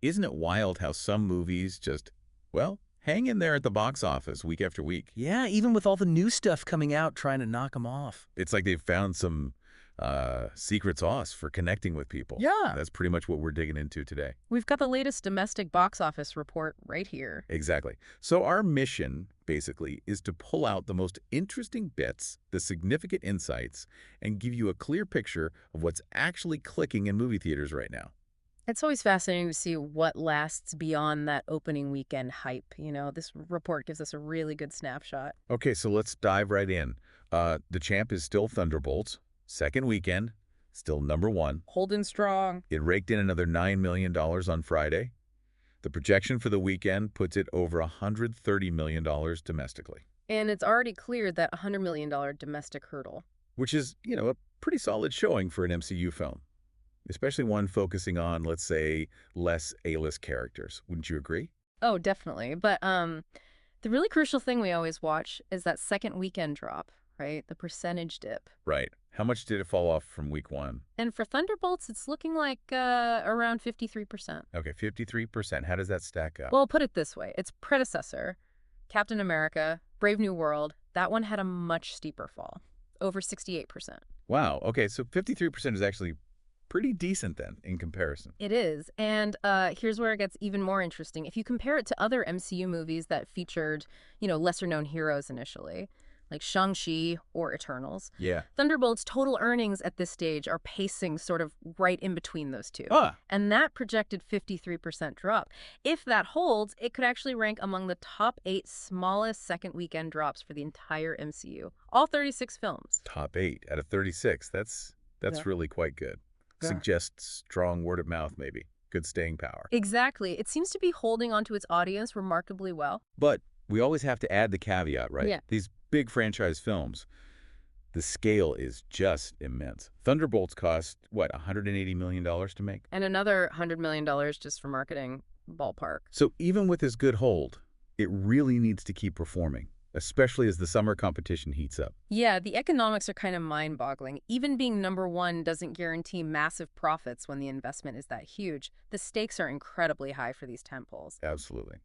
Isn't it wild how some movies just, well, hang in there at the box office week after week? Yeah, even with all the new stuff coming out trying to knock them off. It's like they've found some secret sauce for connecting with people. Yeah. That's pretty much what we're digging into today. We've got the latest domestic box office report right here. Exactly. So our mission, basically, is to pull out the most interesting bits, the significant insights, and give you a clear picture of what's actually clicking in movie theaters right now. It's always fascinating to see what lasts beyond that opening weekend hype. This report gives us a really good snapshot. Okay, so let's dive right in. The champ is still Thunderbolts. Second weekend, still #1. Holding strong. It raked in another $9 million on Friday. The projection for the weekend puts it over $130 million domestically, And it's already cleared that $100 million domestic hurdle. which is, a pretty solid showing for an MCU film, especially one focusing on, let's say, less A-list characters. Wouldn't you agree? Oh, definitely. But the really crucial thing we always watch is that second weekend drop, right? The percentage dip. Right. How much did it fall off from week 1? And for Thunderbolts, it's looking like around 53%. Okay, 53%. How does that stack up? Well, put it this way. Its predecessor, Captain America, Brave New World, that one had a much steeper fall, over 68%. Wow. Okay, so 53% is actually pretty decent then in comparison. It is. And here's where it gets even more interesting. If you compare it to other MCU movies that featured, lesser-known heroes initially, like Shang-Chi or Eternals, Yeah. Thunderbolt's total earnings at this stage are pacing sort of right in between those two. Ah, And that projected 53% drop. If that holds, it could actually rank among the top 8 smallest second weekend drops for the entire MCU. All 36 films. top 8 out of 36. That's Yeah. really quite good. Yeah. Suggests strong word of mouth, maybe. Good staying power. Exactly. It seems to be holding onto its audience remarkably well. But we always have to add the caveat, right? Yeah. These big franchise films, the scale is just immense. Thunderbolts cost, what, $180 million to make? And another $100 million just for marketing, ballpark. So even with this good hold, it really needs to keep performing, especially as the summer competition heats up. Yeah, the economics are kind of mind-boggling. Even being #1 doesn't guarantee massive profits when the investment is that huge. The stakes are incredibly high for these tentpoles. Absolutely.